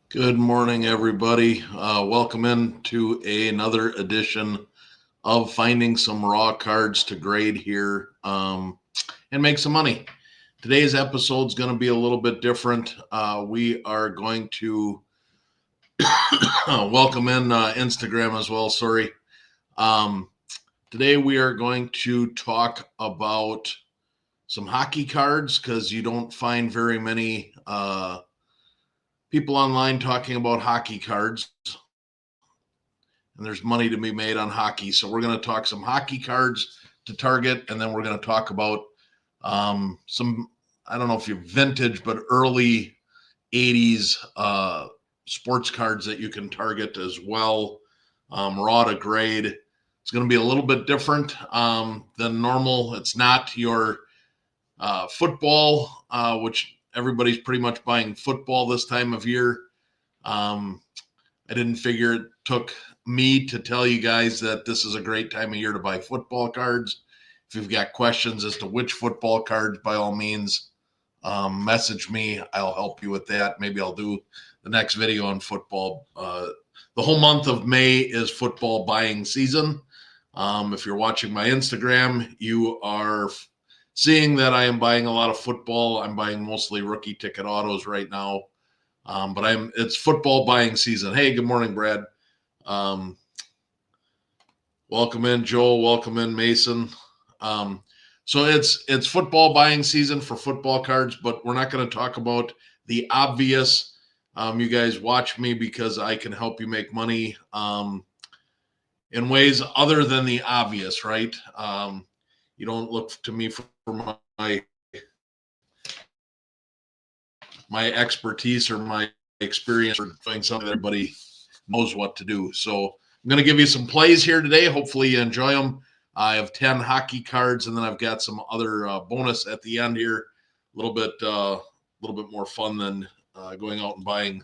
Good morning, everybody. Welcome in to another edition of finding some raw cards to grade here and make some money. Today's episode is going to be a little bit different. We are going to welcome in Instagram as well. Sorry. Um, Today we are going to talk about some hockey cards because you don't find very many people online talking about hockey cards, and there's money to be made on hockey. So we're going to talk some hockey cards to target, and then we're going to talk about some, I don't know if you're vintage, but early 80s sports cards that you can target as well, raw to grade. It's going to be a little bit different than normal. It's not your football, which everybody's pretty much buying football this time of year. I didn't figure it took me to tell you guys that this is a great time of year to buy football cards. If you've got questions as to which football cards, by all means, message me. I'll help you with that. Maybe I'll do the next video on football. The whole month of May is football buying season. If you're watching my Instagram, you are seeing that I am buying a lot of football. I'm buying mostly rookie ticket autos right now. But it's football buying season. Hey, good morning, Brad. Um, Welcome in, Joel. Welcome in, Mason. So it's football buying season for football cards, but we're not going to talk about the obvious. You guys watch me because I can help you make money in ways other than the obvious, right? You don't look to me for my expertise or my experience for doing something that everybody knows what to do. So I'm going to give you some plays here today. Hopefully you enjoy them. I have 10 hockey cards, and then I've got some other bonus at the end here. A little bit more fun than going out and buying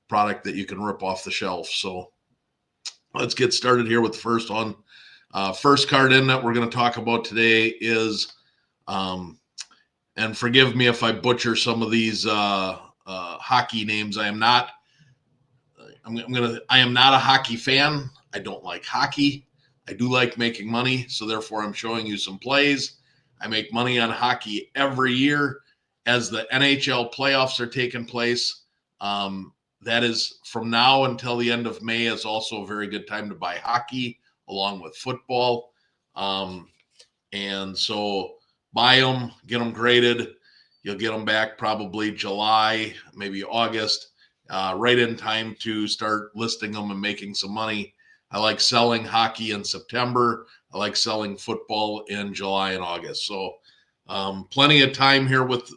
product that you can rip off the shelf. So let's get started here with the first one. First card in that we're going to talk about today is, and forgive me if I butcher some of these hockey names. I am not a hockey fan. I don't like hockey. I do like making money, so therefore I'm showing you some plays. I make money on hockey every year as the NHL playoffs are taking place. That is from now until the end of May is also a very good time to buy hockey along with football. And so buy them, get them graded. You'll get them back probably July, maybe August, right in time to start listing them and making some money. I like selling hockey in September. I like selling football in July and August. So plenty of time here with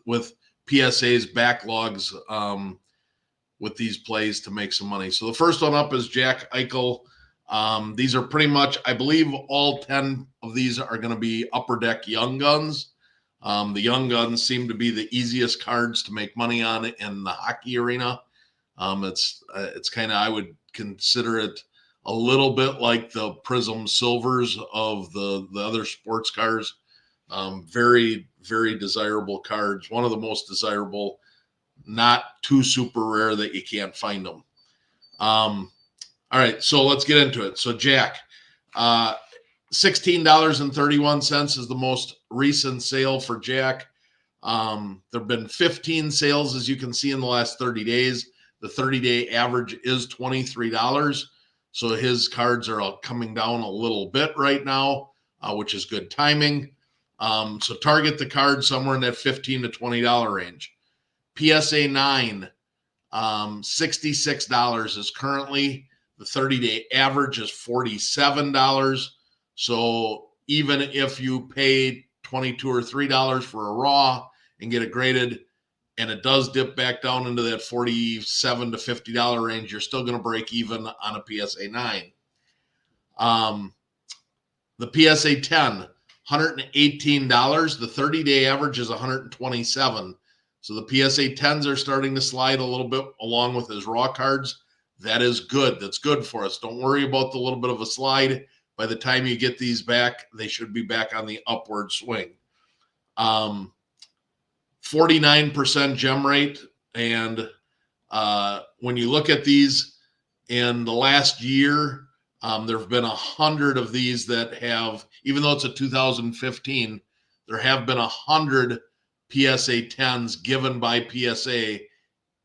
PSA's backlogs with these plays to make some money. So the first one up is Jack Eichel. These are pretty much, I believe all 10 of these are going to be upper deck young guns. The young guns seem to be the easiest cards to make money on in the hockey arena. It's kind of, I would consider it a little bit like the Prism Silvers of the other sports cars. Very, very desirable cards. One of the most desirable, not too super rare that you can't find them. All right, so let's get into it. So Jack, $16.31 is the most recent sale for Jack. There have been 15 sales, as you can see, in the last 30 days. The 30-day average is $23. So his cards are coming down a little bit right now, which is good timing. So target the card somewhere in that $15 to $20 range. PSA 9, $66 is currently. The 30-day average is $47. So even if you paid $22 or $3 for a raw and get it graded, and it does dip back down into that $47 to $50 range, you're still going to break even on a PSA 9. The PSA 10, $118. The 30-day average is $127. So the PSA 10s are starting to slide a little bit along with his raw cards. That is good. That's good for us. Don't worry about the little bit of a slide. By the time you get these back, they should be back on the upward swing. 49% gem rate, and When you look at these in the last year, there have been 100 of these that have, even though it's a 2015, there have been 100 PSA 10s given by PSA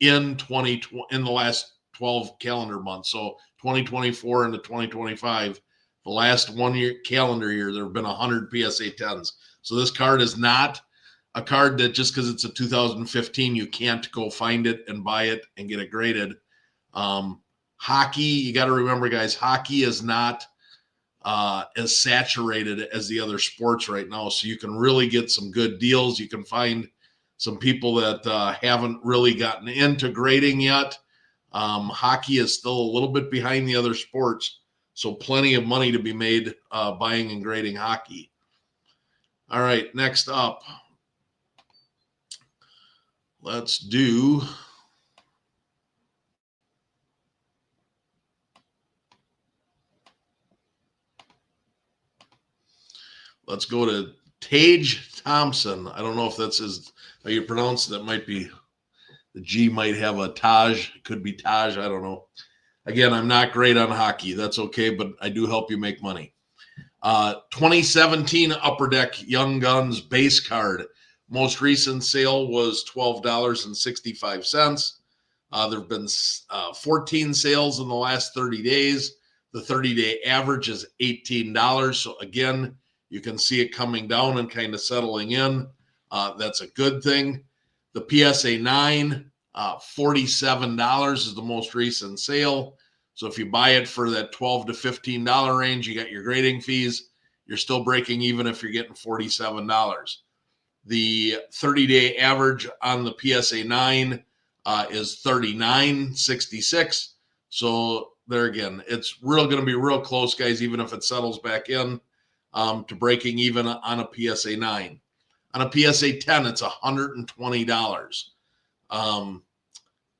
in in the last 12 calendar months. So 2024 into 2025, the last 1 year calendar year, there have been 100 PSA 10s. So this card is not a card that just because it's a 2015, you can't go find it and buy it and get it graded. Hockey, you got to remember, guys, hockey is not as saturated as the other sports right now. So you can really get some good deals. You can find some people that haven't really gotten into grading yet. Hockey is still a little bit behind the other sports. So plenty of money to be made buying and grading hockey. All right, next up. Let's go to Tage Thompson. I don't know if that's how you pronounce it. That might be, the G might have a Taj. It could be Taj. I don't know. Again, I'm not great on hockey. That's okay, but I do help you make money. 2017 Upper Deck Young Guns base card. Most recent sale was $12.65. There have been 14 sales in the last 30 days. The 30-day average is $18. So again, you can see it coming down and kind of settling in. That's a good thing. The PSA 9, $47 is the most recent sale. So if you buy it for that $12 to $15 range, you got your grading fees. You're still breaking even if you're getting $47. The 30-day average on the PSA 9 is $39.66. So there again, it's going to be real close, guys, even if it settles back in to breaking even on a PSA 9. On a PSA 10, it's $120.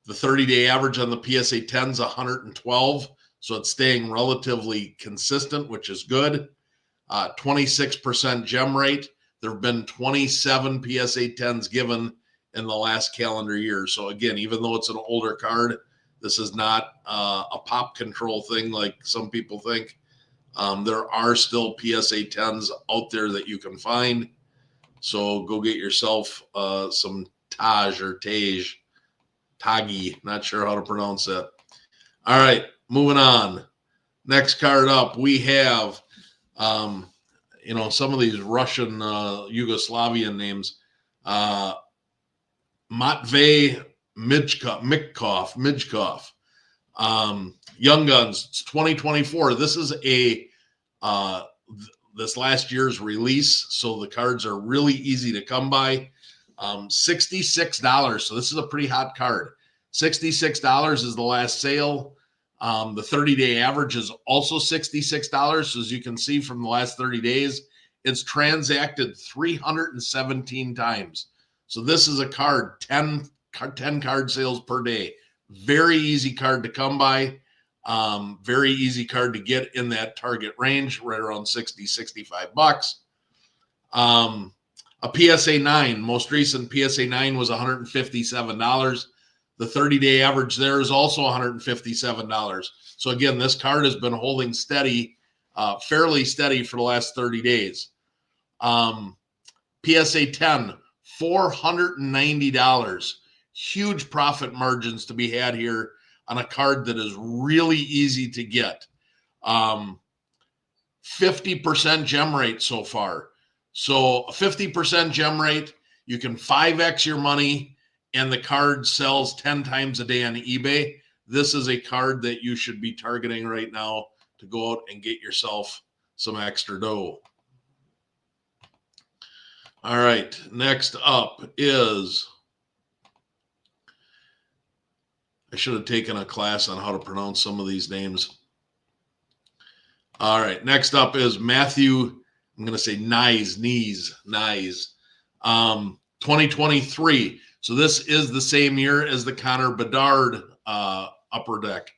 The 30-day average on the PSA 10 is $112. So it's staying relatively consistent, which is good. 26% gem rate. There have been 27 PSA 10s given in the last calendar year. So again, even though it's an older card, this is not a pop control thing like some people think. There are still PSA 10s out there that you can find. So go get yourself some Taj or Tage. Tagi, not sure how to pronounce that. All right, moving on. Next card up, we have, some of these Russian, Yugoslavian names. Matvey Mijkov. Young Guns, it's 2024. This is this last year's release, so the cards are really easy to come by. $66. So this is a pretty hot card. $66 is the last sale. The 30-day average is also $66. So as you can see from the last 30 days, it's transacted 317 times. So this is a card, 10 card sales per day. Very easy card to come by. Very easy card to get in that target range, right around 60, 65 bucks. A PSA 9, most recent PSA 9 was $157. The 30-day average there is also $157. So again, this card has been holding steady, fairly steady for the last 30 days. PSA 10, $490. Huge profit margins to be had here on a card that is really easy to get. 50% gem rate so far. So a 50% gem rate, you can 5x your money, and the card sells 10 times a day on eBay. This is a card that you should be targeting right now to go out and get yourself some extra dough. All right, next up is, I should have taken a class on how to pronounce some of these names. All right, next up is Matthew, I'm going to say Nyes. 2023. So this is the same year as the Connor Bedard Upper Deck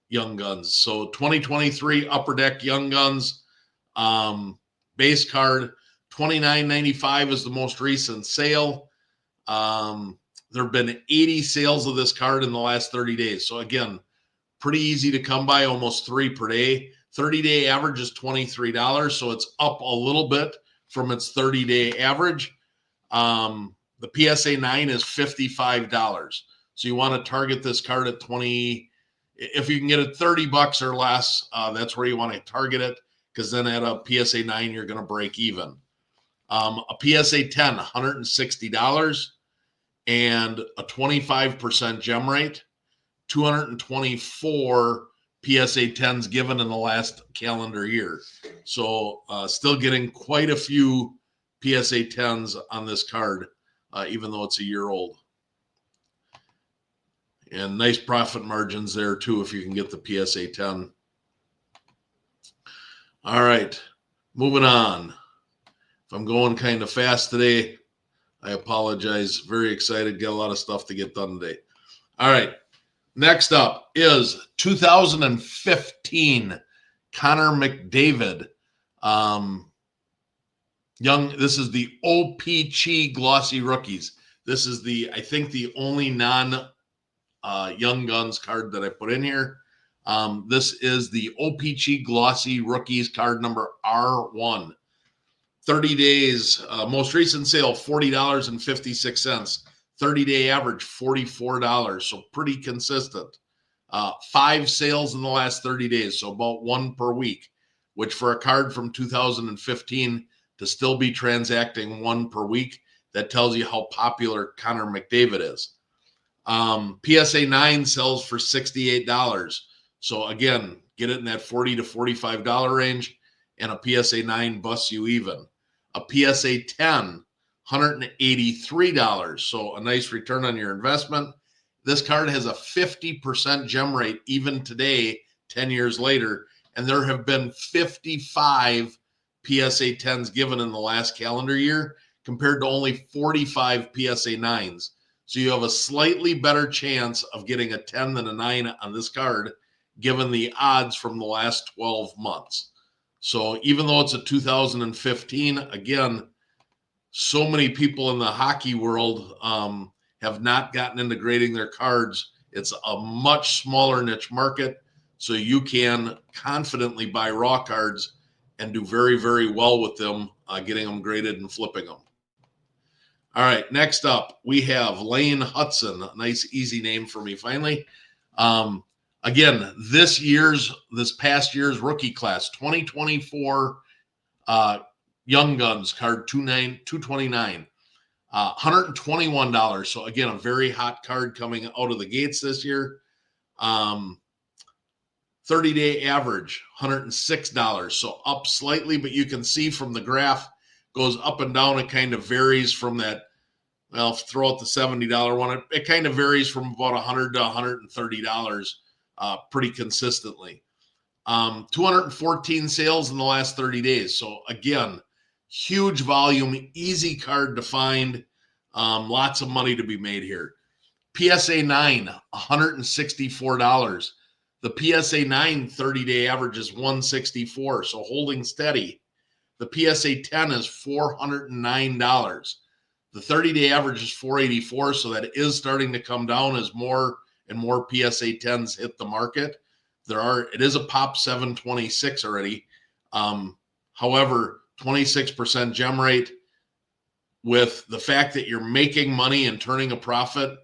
Young Guns. So 2023 Upper Deck Young Guns base card, $29.95 is the most recent sale. there have been 80 sales of this card in the last 30 days. So again, pretty easy to come by, almost 3 per day. 30-day average is $23, so it's up a little bit from its 30-day average. The PSA 9 is $55. So you want to target this card at 20. If you can get it $30 or less, that's where you want to target it, because then at a PSA 9, you're going to break even. A PSA 10, $160, and a 25% gem rate. 224 PSA 10s given in the last calendar year. So still getting quite a few PSA 10s on this card, even though it's a year old. And nice profit margins there too if you can get the PSA 10. All right, moving on. If I'm going kind of fast today, I apologize. Very excited. Got a lot of stuff to get done today. All right. Next up is 2015 Connor McDavid. This is the OPC Glossy Rookies. This is I think the only non-Young Guns card that I put in here. This is the OPC Glossy Rookies card number R1. 30 days, most recent sale, $40.56. 30-day average, $44. So pretty consistent. 5 sales in the last 30 days, so about 1 per week, which for a card from 2015 to still be transacting 1 per week, that tells you how popular Connor McDavid is. PSA 9 sells for $68. So again, get it in that $40 to $45 range, and a PSA 9 busts you even. A PSA 10, $183. So a nice return on your investment. This card has a 50% gem rate even today, 10 years later. And there have been 55 PSA 10s given in the last calendar year compared to only 45 PSA 9s. So you have a slightly better chance of getting a 10 than a 9 on this card, given the odds from the last 12 months. So even though it's a 2015, again, so many people in the hockey world have not gotten into grading their cards. It's a much smaller niche market, so you can confidently buy raw cards and do very, very well with them, getting them graded and flipping them. All right, next up, we have Lane Hudson. A nice, easy name for me, finally. Again, this past year's rookie class, 2024 Young Guns card 229, $121. So again, a very hot card coming out of the gates this year. 30-day average, $106. So up slightly, but you can see from the graph, goes up and down. It kind of varies from that. Well, throw out the $70 one. It kind of varies from about $100 to $130 pretty consistently. 214 sales in the last 30 days. So again, huge volume, easy card to find, lots of money to be made here. PSA 9, $164. The PSA 9 30-day average is $164, so holding steady. The PSA 10 is $409. The 30-day average is $484, so that is starting to come down as more and more PSA 10s hit the market. It is a pop 726 already. However, 26% gem rate, with the fact that you're making money and turning a profit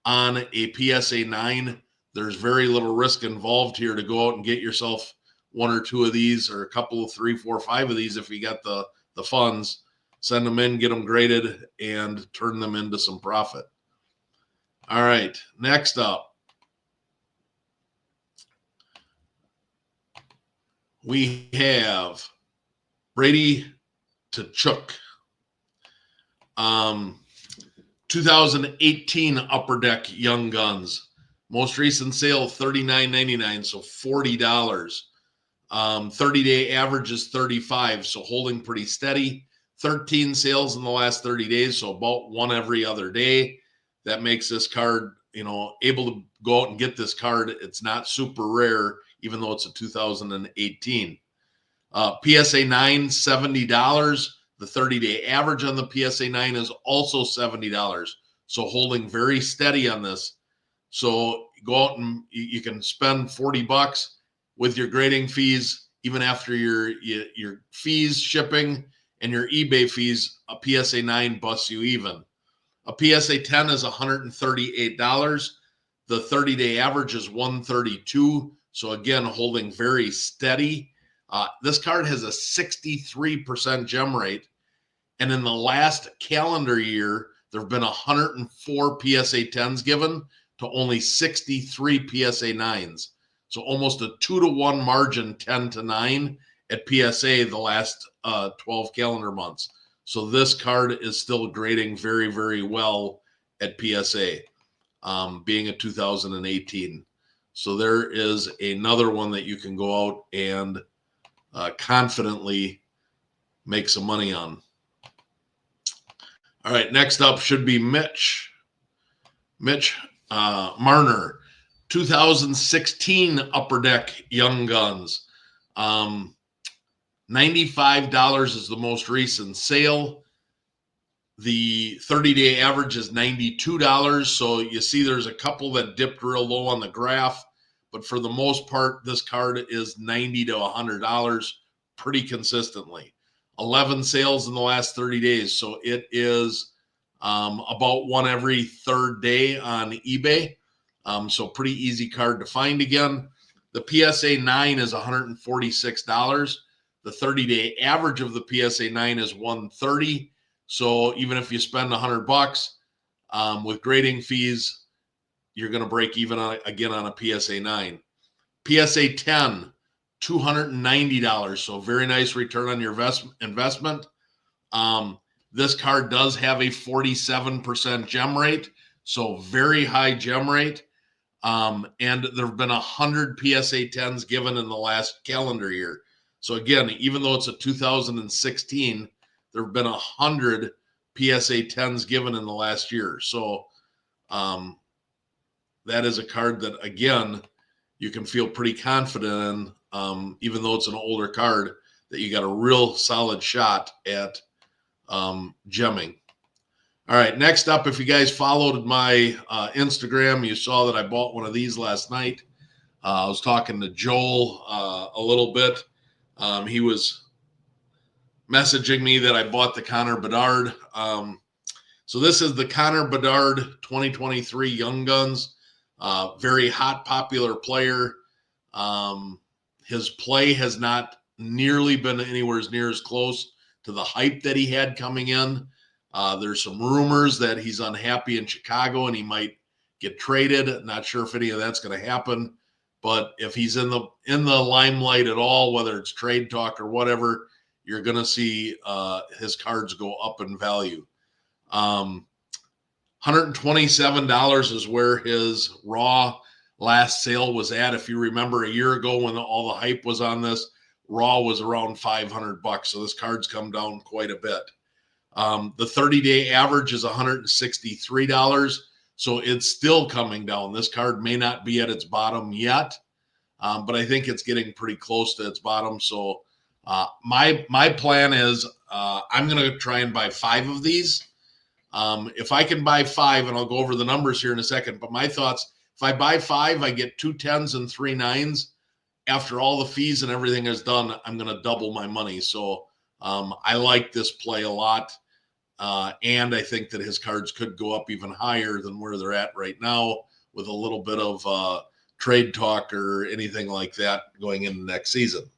on a PSA 9, there's very little risk involved here to go out and get yourself 1 or 2 of these, or a couple of 3, 4, 5 of these if you got the funds. Send them in, get them graded, and turn them into some profit. All right, next up, we have Brady Tkachuk. 2018 Upper Deck Young Guns. Most recent sale, $39.99, so $40. 30-day average is $35, so holding pretty steady. 13 sales in the last 30 days, so about 1 every other day. That makes this card, able to go out and get this card. It's not super rare, even though it's a 2018. PSA 9, $70. The 30-day average on the PSA 9 is also $70. So holding very steady on this. So go out and you can spend $40 with your grading fees, even after your fees, shipping, and your eBay fees. A PSA 9 busts you even. A PSA 10 is $138. The 30-day average is $132. So again, holding very steady. This card has a 63% gem rate. And in the last calendar year, there have been 104 PSA 10s given to only 63 PSA 9s. So almost a 2-to-1 margin, 10 to 9 at PSA the last 12 calendar months. So this card is still grading very, very well at PSA, being a 2018. So there is another one that you can go out and confidently make some money on. All right, next up should be Mitch Marner, 2016 Upper Deck Young Guns. $95 is the most recent sale. The 30-day average is $92. So you see there's a couple that dipped real low on the graph, but for the most part, this card is $90 to $100 pretty consistently. 11 sales in the last 30 days. So it is about one every third day on eBay. So pretty easy card to find again. The PSA 9 is $146. The 30-day average of the PSA 9 is $130. So even if you spend $100 with grading fees, you're going to break even again on a PSA 9. PSA 10, $290. So very nice return on your investment. This card does have a 47% gem rate, so very high gem rate. And there have been 100 PSA 10s given in the last calendar year. So again, even though it's a 2016, there have been 100 PSA 10s given in the last year. So that is a card that, again, you can feel pretty confident in, even though it's an older card, that you got a real solid shot at gemming. All right, next up, if you guys followed my Instagram, you saw that I bought one of these last night. I was talking to Joel a little bit. He was messaging me that I bought the Connor Bedard. So this is the Connor Bedard 2023 Young Guns. Very hot, popular player. His play has not nearly been anywhere near as close to the hype that he had coming in. There's some rumors that he's unhappy in Chicago and he might get traded. Not sure if any of that's going to happen, but if he's in the limelight at all, whether it's trade talk or whatever, you're going to see his cards go up in value. $127 is where his raw last sale was at. If you remember a year ago when all the hype was on this, raw was around $500. So this card's come down quite a bit. The 30-day average is $163. So it's still coming down. This card may not be at its bottom yet, but I think it's getting pretty close to its bottom. So my plan is I'm going to try and buy 5 of these. If I can buy 5, and I'll go over the numbers here in a second, but my thoughts, if I buy 5, I get 2 10s and 3 9s. After all the fees and everything is done, I'm going to double my money. So I like this play a lot. And I think that his cards could go up even higher than where they're at right now with a little bit of trade talk or anything like that going into next season.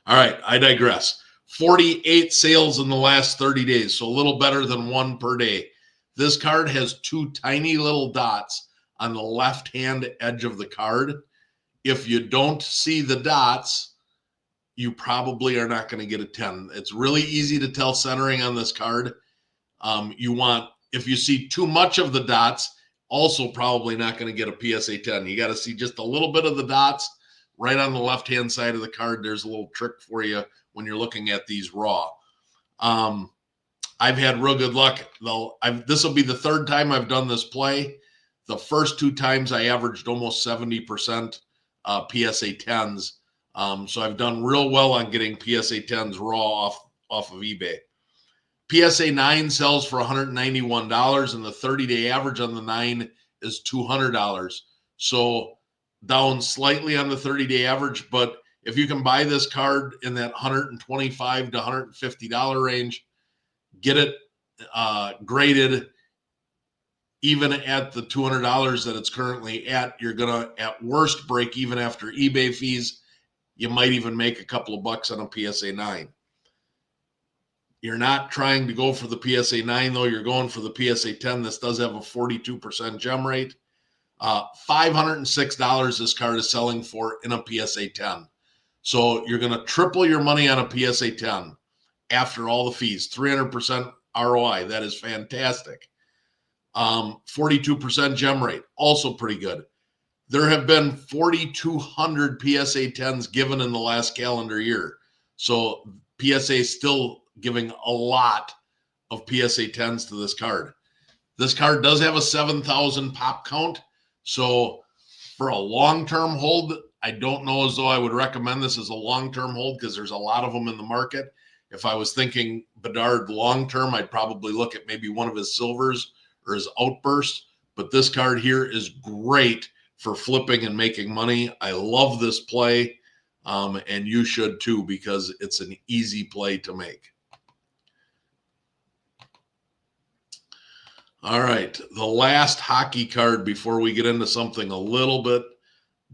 All right, I digress. 48 sales in the last 30 days, so a little better than 1 per day. This card has 2 tiny little dots on the left-hand edge of the card. If you don't see the dots, you probably are not going to get a 10. It's really easy to tell centering on this card. If you see too much of the dots, also probably not going to get a PSA 10. You got to see just a little bit of the dots right on the left-hand side of the card. There's a little trick for you when you're looking at these raw. I've had real good luck. This will be the 3rd time I've done this play. The first 2 times I averaged almost 70% PSA 10s. So I've done real well on getting PSA 10s raw off of eBay. PSA 9 sells for $191, and the 30-day average on the 9 is $200. So down slightly on the 30-day average, but if you can buy this card in that $125 to $150 range, get it graded even at the $200 that it's currently at, you're going to, at worst, break even after eBay fees. You might even make a couple of bucks on a PSA 9. You're not trying to go for the PSA 9, though. You're going for the PSA 10. This does have a 42% gem rate. $506 this card is selling for in a PSA 10. So you're going to triple your money on a PSA 10 after all the fees. 300% ROI. That is fantastic. 42% gem rate. Also pretty good. There have been 4,200 PSA 10s given in the last calendar year. So PSA is still giving a lot of PSA 10s to this card. This card does have a 7,000 pop count. So for a long-term hold, I don't know as though I would recommend this as a long-term hold because there's a lot of them in the market. If I was thinking Bedard long-term, I'd probably look at maybe one of his silvers or his outbursts. But this card here is great for flipping and making money. I love this play, and you should too because it's an easy play to make. All right, the last hockey card before we get into something a little bit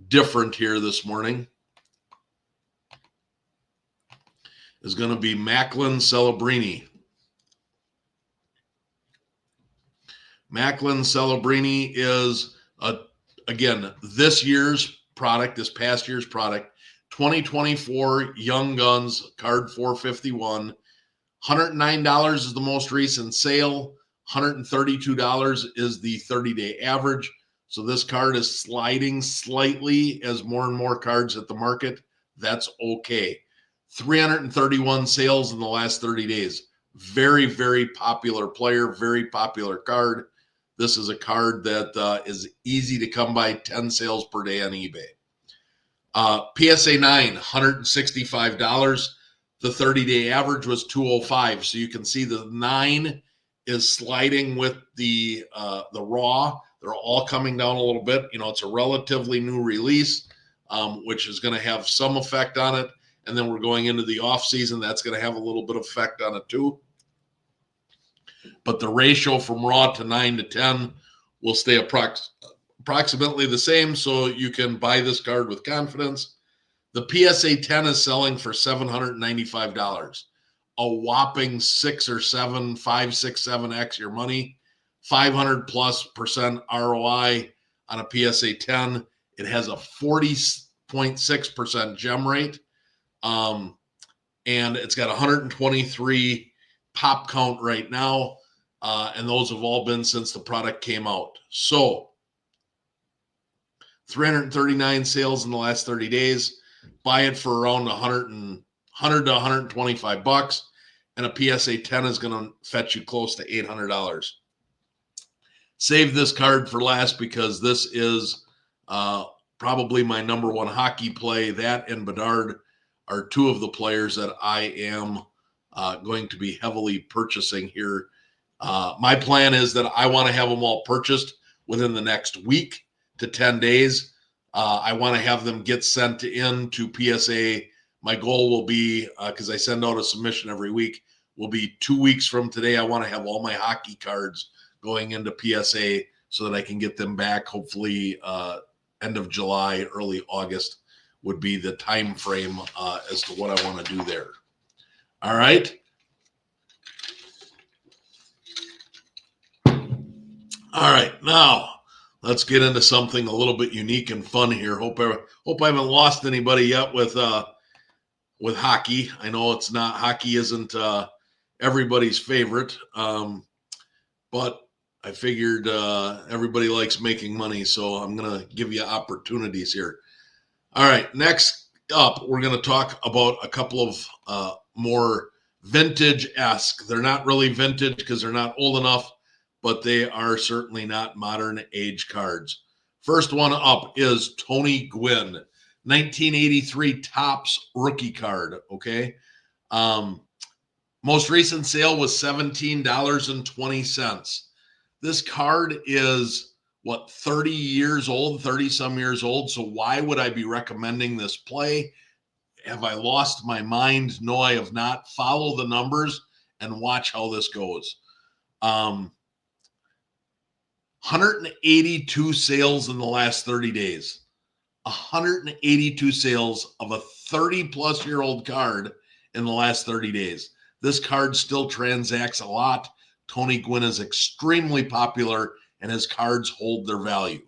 different here this morning is going to be Macklin Celebrini. Macklin Celebrini is, again, this year's product, this past year's product, 2024 Young Guns card 451. $109 is the most recent sale. $132 is the 30-day average. So this card is sliding slightly as more and more cards hit the market. That's okay. 331 sales in the last 30 days. Very, very popular player, very popular card. This is a card that is easy to come by, 10 sales per day on eBay. PSA 9, $165. The 30-day average was $205. So you can see the 9 is sliding with the raw. They're all coming down a little bit. You know, it's a relatively new release, which is going to have some effect on it. And then we're going into the off season. That's going to have a little bit of effect on it too. But the ratio from raw to 9 to 10 will stay approximately the same. So you can buy this card with confidence. The PSA 10 is selling for $795. A whopping 6 or 7, 5, 6, 7x your money. 500+% ROI on a PSA 10. It has a 40.6% gem rate. And it's got 123 pop count right now. And those have all been since the product came out. So 339 sales in the last 30 days. Buy it for around $100 to $125, and a PSA 10 is going to fetch you close to $800. Save this card for last because this is probably my number one hockey play. That and Bedard are two of the players that I am going to be heavily purchasing here. My plan is that I want to have them all purchased within the next week to 10 days. I want to have them get sent in to PSA. My goal will be, because I send out a submission every week, will be 2 weeks from today. I want to have all my hockey cards going into PSA so that I can get them back. Hopefully end of July, early August would be the time frame as to what I want to do there. All right. All right. Now, let's get into something a little bit unique and fun here. Hope I haven't lost anybody yet with hockey. I know it's not, hockey isn't everybody's favorite, but I figured everybody likes making money, so I'm going to give you opportunities here. All right, next up, we're going to talk about a couple of more vintage-esque. They're not really vintage because they're not old enough, but they are certainly not modern age cards. First one up is Tony Gwynn, 1983 Topps rookie card, okay? Most recent sale was $17.20. This card is what, 30 years old, 30 some years old. So why would I be recommending this play? Have I lost my mind? No, I have not. Follow the numbers and watch how this goes. 182 sales in the last 30 days. 182 sales of a 30 plus year old card in the last 30 days. This card still transacts a lot. Tony Gwynn is extremely popular and his cards hold their value.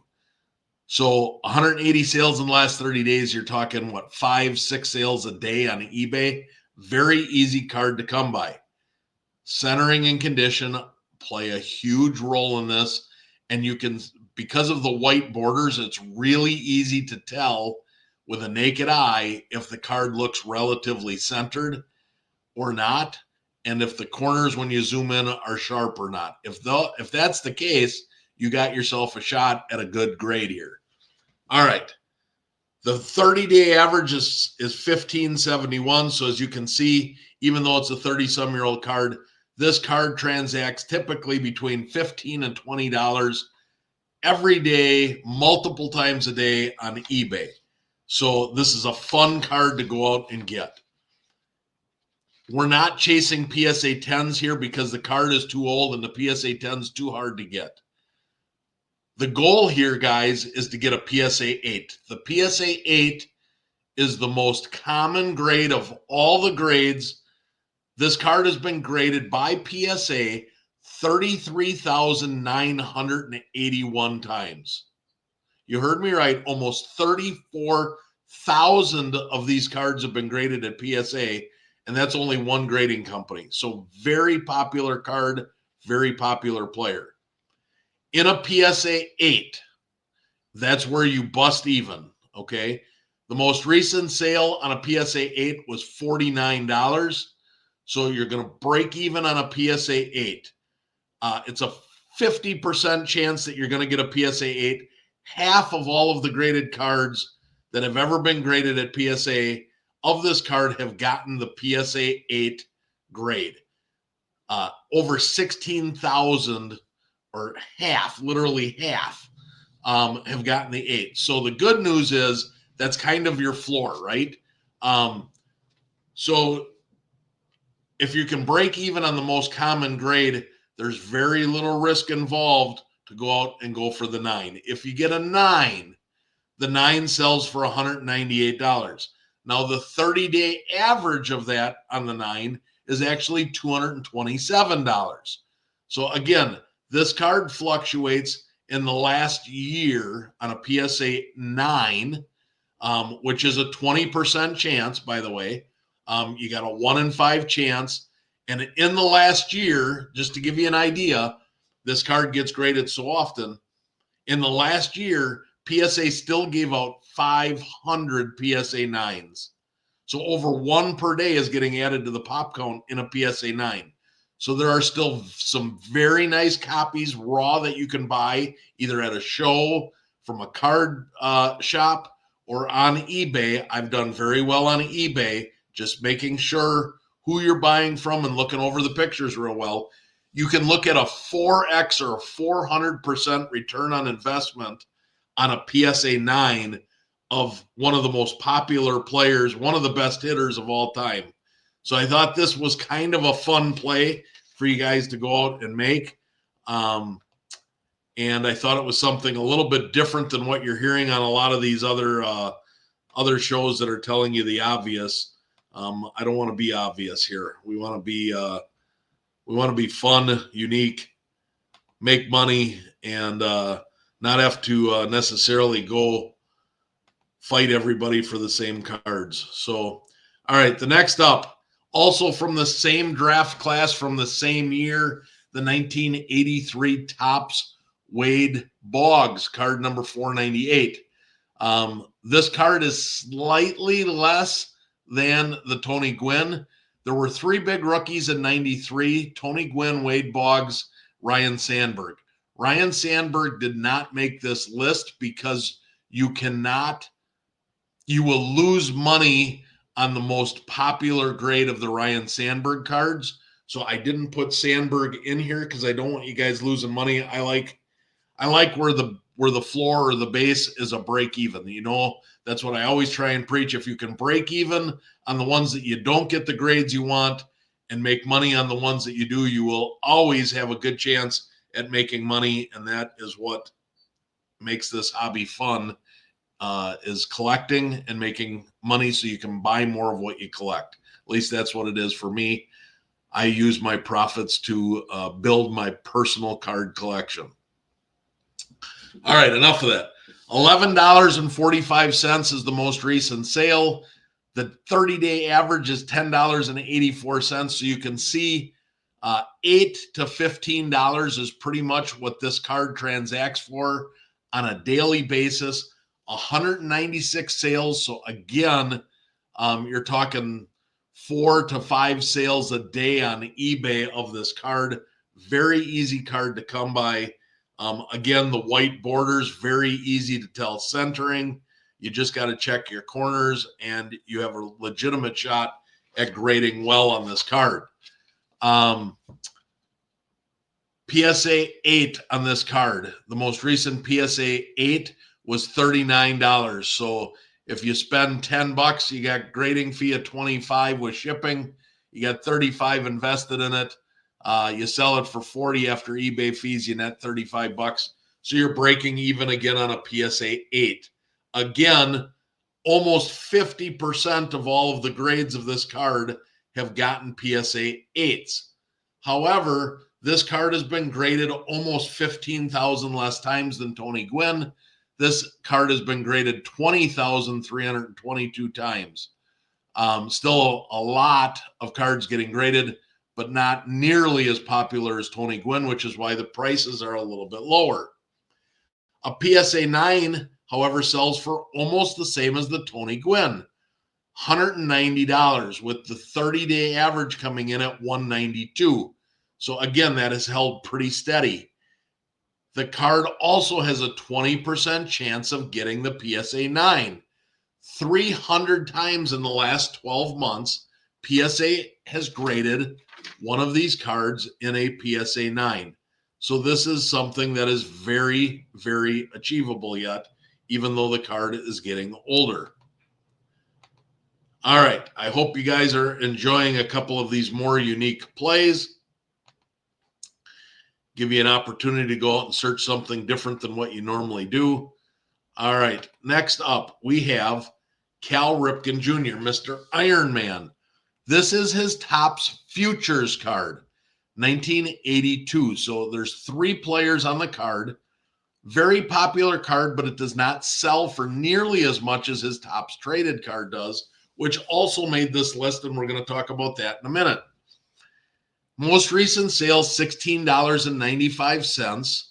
So 180 sales in the last 30 days, you're talking what, 5-6 sales a day on eBay. Very easy card to come by. Centering and condition play a huge role in this. And you can, because of the white borders, it's really easy to tell with a naked eye if the card looks relatively centered or not, and if the corners when you zoom in are sharp or not. If that's the case, you got yourself a shot at a good grade here. All right. The 30-day average is 1571. So as you can see, even though it's a 30-some-year-old card, this card transacts typically between $15 and $20 every day, multiple times a day on eBay. So this is a fun card to go out and get. We're not chasing PSA 10s here because the card is too old and the PSA 10's too hard to get. The goal here, guys, is to get a PSA 8. The PSA 8 is the most common grade of all the grades. This card has been graded by PSA 33,981 times. You heard me right. Almost 34,000 of these cards have been graded at PSA, and that's only one grading company. So very popular card, very popular player. In a PSA 8, that's where you bust even, okay? The most recent sale on a PSA 8 was $49. So you're going to break even on a PSA 8. It's a 50% chance that you're going to get a PSA 8. Half of all of the graded cards that have ever been graded at PSA of this card have gotten the PSA 8 grade. Over 16,000, or half, literally half, have gotten the 8. So the good news is that's kind of your floor, right? So if you can break even on the most common grade, there's very little risk involved to go out and go for the 9. If you get a 9, the 9 sells for $198. Now, the 30-day average of that on the 9 is actually $227. So again, this card fluctuates in the last year on a PSA 9, which is a 20% chance, by the way. You got a 1 in 5 chance. And in the last year, just to give you an idea, this card gets graded so often. In the last year, PSA still gave out 500 PSA 9s. So over 1 per day is getting added to the pop count in a PSA 9. So there are still some very nice copies raw that you can buy either at a show, from a card shop, or on eBay. I've done very well on eBay, just making sure who you're buying from and looking over the pictures real well. You can look at a 4x or a 400% return on investment on a PSA 9 of one of the most popular players, one of the best hitters of all time. So I thought this was kind of a fun play for you guys to go out and make. And I thought it was something a little bit different than what you're hearing on a lot of these other shows that are telling you the obvious. I don't want to be obvious here. We want to be fun, unique, make money, and not have to necessarily go fight everybody for the same cards. So, all right, the next up, also from the same draft class from the same year, the 1983 Topps Wade Boggs, card number 498. This card is slightly less than the Tony Gwynn. There were 3 big rookies in 93, Tony Gwynn, Wade Boggs, Ryne Sandberg. Ryne Sandberg did not make this list because you will lose money on the most popular grade of the Ryne Sandberg cards. So I didn't put Sandberg in here because I don't want you guys losing money. I like where the floor or the base is a break even. You know, that's what I always try and preach. If you can break even on the ones that you don't get the grades you want and make money on the ones that you do, you will always have a good chance at making money. And that is what makes this hobby fun, is collecting and making money so you can buy more of what you collect. At least that's what it is for me. I use my profits to build my personal card collection. All right, enough of that. $11.45 is the most recent sale. The 30-day average is $10.84. So you can see $8 to $15 is pretty much what this card transacts for on a daily basis. 196 sales. So again, you're talking 4 to 5 sales a day on eBay of this card. Very easy card to come by. Again, the white borders, very easy to tell centering. You just got to check your corners, and you have a legitimate shot at grading well on this card. PSA 8 on this card. The most recent PSA 8 was $39. So if you spend $10, you got grading fee of $25 with shipping. You got $35 invested in it. You sell it for $40 after eBay fees, you net $35. So you're breaking even again on a PSA 8. Again, almost 50% of all of the grades of this card have gotten PSA 8s. However, this card has been graded almost 15,000 less times than Tony Gwynn. This card has been graded 20,322 times. Still a lot of cards getting graded, but not nearly as popular as Tony Gwynn, which is why the prices are a little bit lower. A PSA 9, however, sells for almost the same as the Tony Gwynn, $190, with the 30-day average coming in at $192. So again, that has held pretty steady. The card also has a 20% chance of getting the PSA 9. 300 times in the last 12 months, PSA has graded one of these cards in a PSA 9. So this is something that is very, very achievable yet, even though the card is getting older. All right, I hope you guys are enjoying a couple of these more unique plays. Give you an opportunity to go out and search something different than what you normally do. All right, next up, we have Cal Ripken Jr., Mr. Iron Man. This is his Topps Futures card, 1982. So there's 3 players on the card. Very popular card, but it does not sell for nearly as much as his Topps Traded card does, which also made this list, and we're going to talk about that in a minute. Most recent sales, $16.95.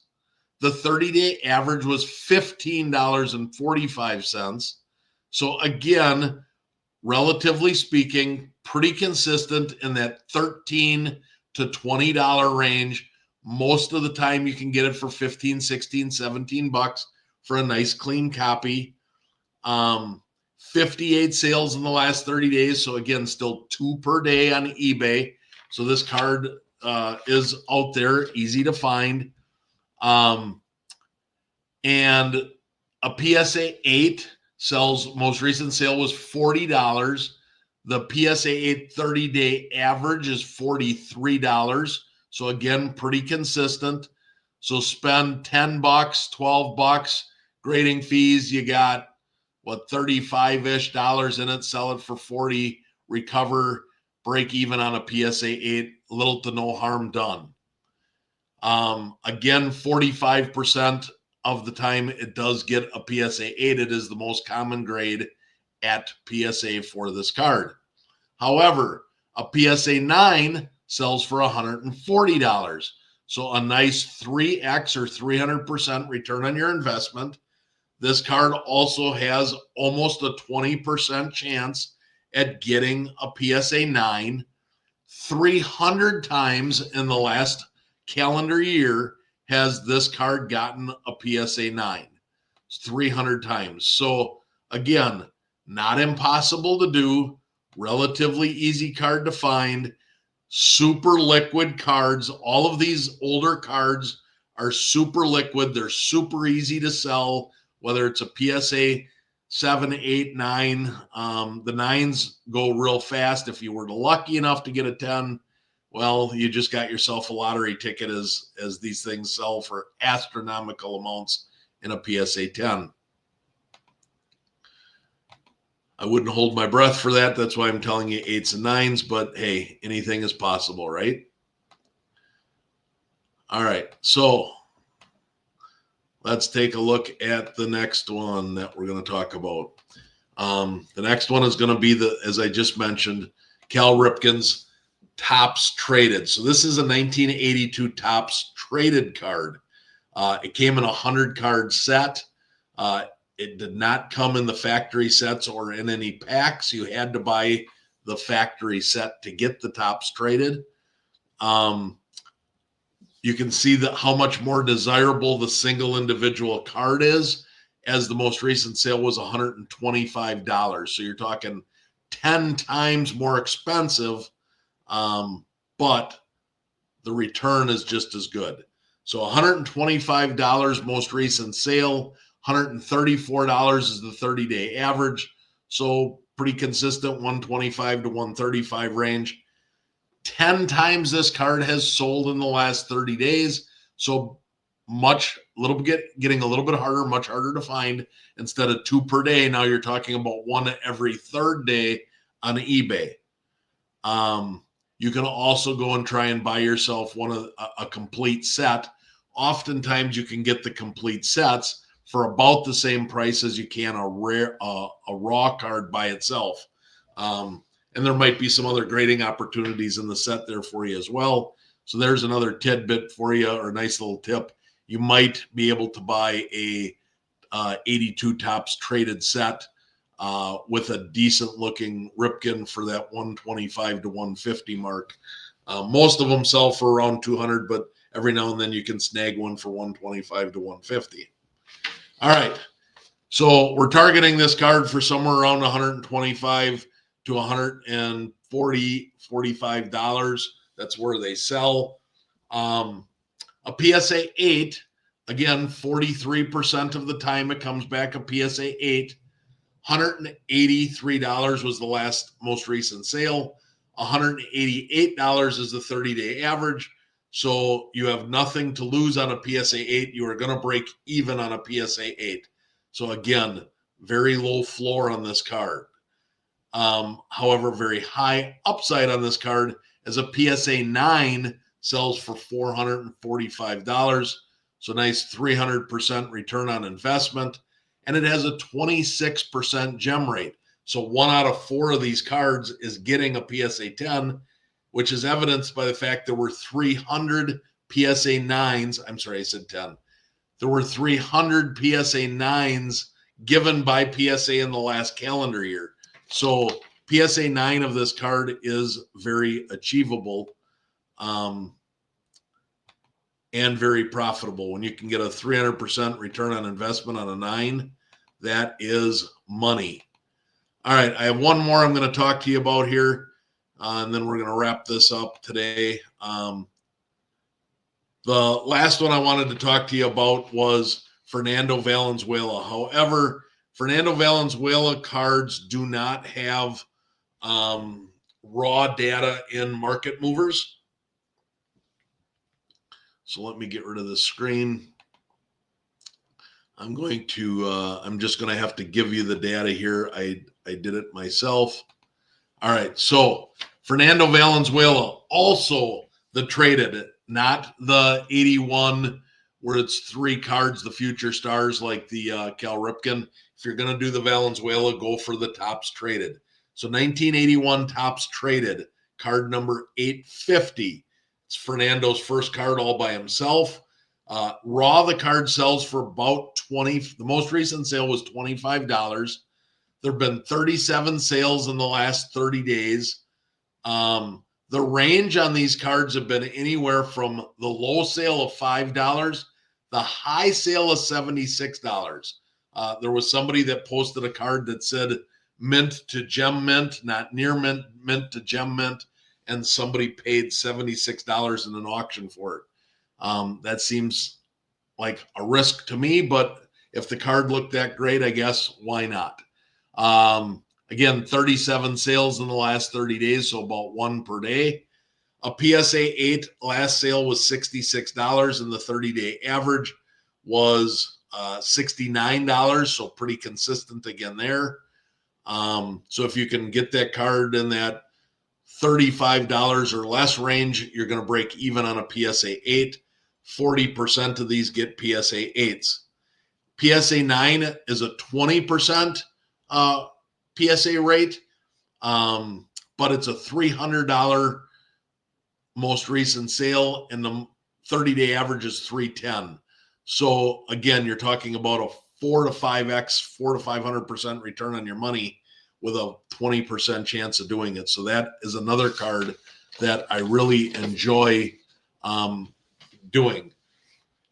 The 30-day average was $15.45. So again, relatively speaking, pretty consistent in that $13 to $20 range. Most of the time you can get it for 15, 16, 17 bucks for a nice clean copy. 58 sales in the last 30 days. So again, still 2 per day on eBay. So this card is out there, easy to find. And a PSA 8 sells, most recent sale was $40. The PSA 8 30-day average is $43. So again, pretty consistent. So spend 10 bucks, 12 bucks, grading fees. You got what, 35-ish dollars in it, sell it for 40, recover, break even on a PSA 8, little to no harm done. Again, 45% of the time it does get a PSA 8. It is the most common grade at PSA for this card. However, a PSA 9 sells for $140. So a nice 3x or 300% return on your investment. This card also has almost a 20% chance at getting a PSA 9. 300 times in the last calendar year has this card gotten a PSA 9. It's 300 times. So again, not impossible to do, relatively easy card to find. super liquid cards. All of these older cards are super liquid. They're super easy to sell, whether it's a PSA 7, 8, 9. The 9s go real fast. If you were lucky enough to get a 10, well, you just got yourself a lottery ticket, as these things sell for astronomical amounts in a PSA 10. I wouldn't hold my breath for that. That's why I'm telling you 8s and 9s, but hey, anything is possible, right? All right, so let's take a look at the next one that we're going to talk about. The next one is going to be as I just mentioned, Cal Ripken's Topps Traded. So this is a 1982 Topps Traded card. It came in a 100-card set. It did not come in the factory sets or in any packs. You had to buy the factory set to get the Topps Traded. You can see that how much more desirable the single individual card is, as the most recent sale was $125. So you're talking 10 times more expensive, but the return is just as good. So $125 most recent sale, $134 is the 30-day average. So pretty consistent, 125 to 135 range. 10 times this card has sold in the last 30 days. So getting a little bit harder, much harder to find. Instead of 2 per day, now you're talking about 1 every third day on eBay. You can also go and try and buy yourself a complete set. Oftentimes you can get the complete sets for about the same price as you can a raw card by itself. And there might be some other grading opportunities in the set there for you as well. So there's another tidbit for you, or a nice little tip. You might be able to buy a 82 Topps Traded set with a decent looking Ripken for that 125 to 150 mark. Most of them sell for around 200, but every now and then you can snag one for 125 to 150. All right. So we're targeting this card for somewhere around 125 to 140, $45. That's where they sell. A PSA 8, again, 43% of the time it comes back a PSA 8. $183 was the most recent sale. $188 is the 30-day average. So you have nothing to lose on a PSA 8. You are going to break even on a PSA 8. So again, very low floor on this card. However, very high upside on this card, as a PSA 9 sells for $445. So nice 300% return on investment. And it has a 26% gem rate. So 1 out of 4 of these cards is getting a PSA 10, which is evidenced by the fact there were 300 PSA 9s. I'm sorry, I said 10. There were 300 PSA 9s given by PSA in the last calendar year. So PSA 9 of this card is very achievable and very profitable. When you can get a 300% return on investment on a 9, that is money. All right, I have one more I'm going to talk to you about here, and then we're going to wrap this up today. The last one I wanted to talk to you about was Fernando Valenzueal. However, Fernando Valenzueal cards do not have raw data in Market Movers. So let me get rid of this screen. I'm just going to have to give you the data here. I did it myself. All right. So Fernando Valenzueal, also the traded, not the 81 where it's 3 cards, the future stars like the Cal Ripken. If you're going to do the Valenzuela, go for the Topps Traded. So 1981 Topps Traded, card number 850. It's Fernando's first card all by himself. Raw, the card sells for about 20. The most recent sale was $25. There have been 37 sales in the last 30 days. The range on these cards have been anywhere from the low sale of $5, the high sale of $76. There was somebody that posted a card that said mint to gem mint, not near mint, mint to gem mint. and somebody paid $76 in an auction for it. That seems like a risk to me, but if the card looked that great, I guess why not? Again, 37 sales in the last 30 days, so about one per day. A PSA 8 last sale was $66, and the 30-day average was $69, so pretty consistent again there. So if you can get that card in that $35 or less range, you're going to break even on a PSA 8. 40% of these get PSA 8s. PSA 9 is a 20% PSA rate, but it's a $300 most recent sale, and the 30-day average is $310. So again, you're talking about a 4 to 5x, 4 to 500% return on your money with a 20% chance of doing it. So that is another card that I really enjoy doing.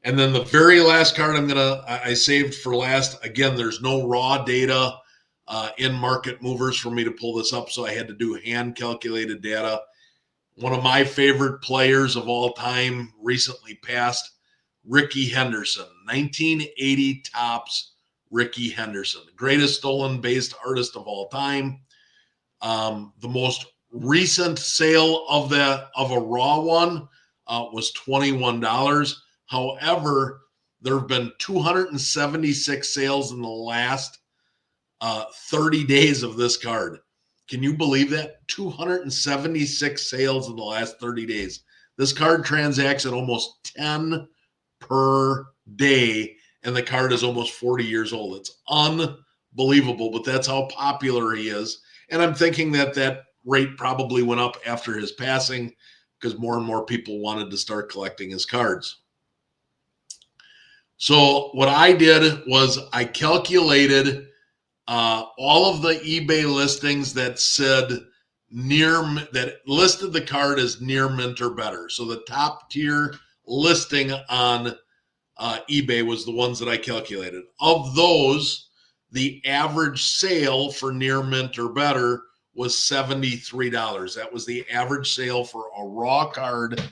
And then the very last card I saved for last. Again, there's no raw data in Market Movers for me to pull this up, so I had to do hand calculated data. One of my favorite players of all time recently passed, Rickey Henderson, 1980 Topps Rickey Henderson, the greatest stolen based artist of all time. The most recent sale of a raw one was $21. However, there have been 276 sales in the last 30 days of this card. Can you believe that? 276 sales in the last 30 days. This card transacts at almost 10 per day, and the card is almost 40 years old. It's unbelievable, but that's how popular he is. And I'm thinking that rate probably went up after his passing because more and more people wanted to start collecting his cards. So what I did was I calculated all of the eBay listings that said that listed the card as near mint or better. So the top tier listing on eBay was the ones that I calculated. Of those, the average sale for near mint or better was $73. That was the average sale for a raw card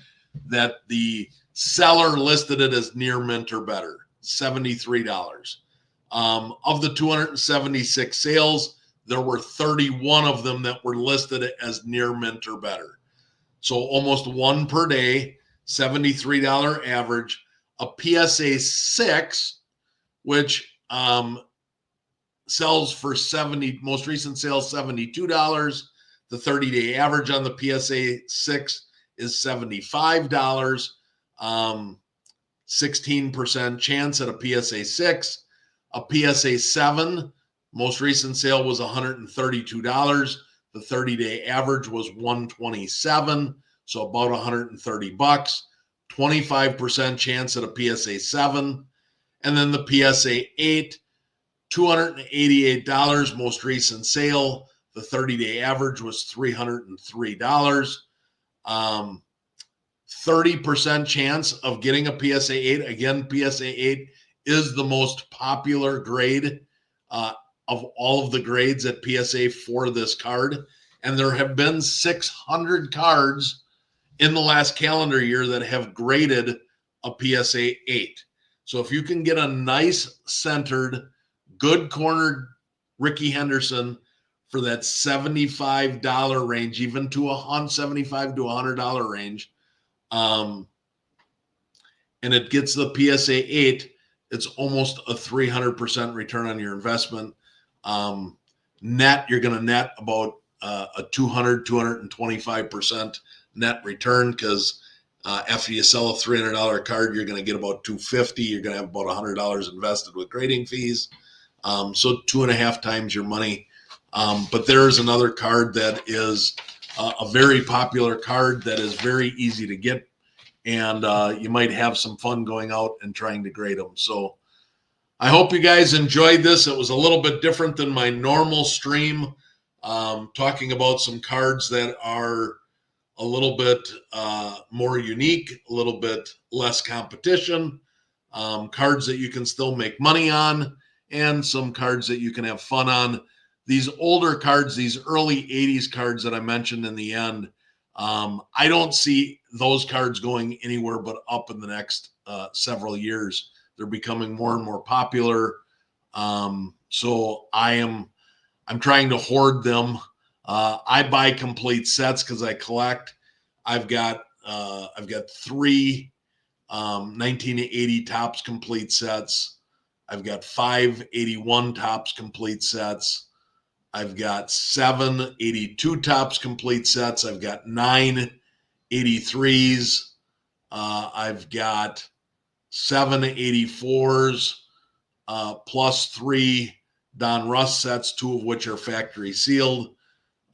that the seller listed it as near mint or better, $73. Of the 276 sales, there were 31 of them that were listed as near mint or better. So almost one per day, $73 average. A PSA 6, which sells for most recent sales, $72. The 30-day average on the PSA 6 is $75. 16% chance at a PSA 6. A PSA 7, most recent sale was $132. The 30-day average was $127, so about $130. 25% chance at a PSA 7. And then the PSA 8, $288, most recent sale. The 30-day average was $303. 30% chance of getting a PSA 8. Again, PSA 8 is the most popular grade of all of the grades at PSA for this card. And there have been 600 cards in the last calendar year that have graded a PSA 8. So if you can get a nice centered, good cornered Rickey Henderson for that $75 range, even to $75 to $100 range, and it gets the PSA 8, it's almost a 300% return on your investment. Net, you're going to net about a 225% net return because after you sell a $300 card, you're going to get about $250. You're going to have about $100 invested with grading fees. So 2.5 times your money. But there is another card that is a very popular card that is very easy to get. And you might have some fun going out and trying to grade them. So I hope you guys enjoyed this. It was a little bit different than my normal stream, talking about some cards that are a little bit more unique, a little bit less competition, cards that you can still make money on, and some cards that you can have fun on. These older cards, these early 80s cards that I mentioned in the end, I don't see those cards going anywhere but up in the next several years. They're becoming more and more popular. So I'm trying to hoard them. I buy complete sets because I collect. I've got three 1980 Topps complete sets. I've got 581 Topps complete sets. I've got 782 Topps complete sets. I've got 983s. I've got 784s plus three Don Russ sets, two of which are factory sealed.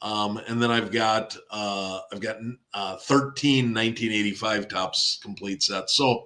And then I've got 13 1985 Topps complete sets. So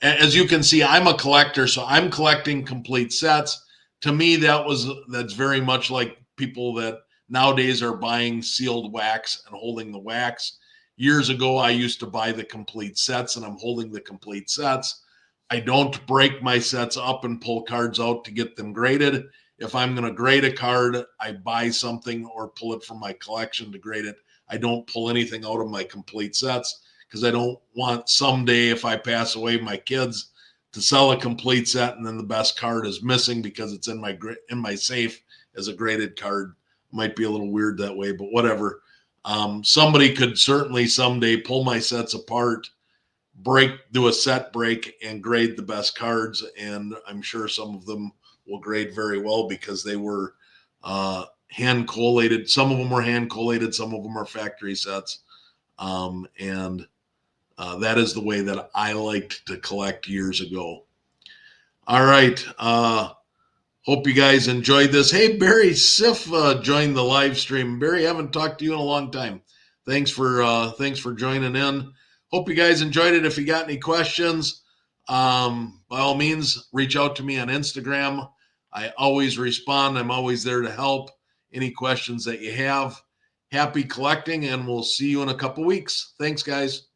as you can see, I'm a collector, so I'm collecting complete sets. To me, that's very much like people that nowadays are buying sealed wax and holding the wax. Years ago, I used to buy the complete sets, and I'm holding the complete sets. I don't break my sets up and pull cards out to get them graded. If I'm going to grade a card, I buy something or pull it from my collection to grade it. I don't pull anything out of my complete sets because I don't want someday, if I pass away, my kids to sell a complete set and then the best card is missing because it's in my safe as a graded card. Might be a little weird that way, but whatever. Somebody could certainly someday pull my sets apart, do a set break, and grade the best cards, and I'm sure some of them will grade very well because they were hand collated. Some of them were hand collated, some of them are factory sets, and that is the way that I liked to collect years ago. All right. Hope you guys enjoyed this. Hey, Barry Siff joined the live stream. Barry, I haven't talked to you in a long time. Thanks for joining in. Hope you guys enjoyed it. If you got any questions, by all means, reach out to me on Instagram. I always respond. I'm always there to help. Any questions that you have. Happy collecting, and we'll see you in a couple weeks. Thanks, guys.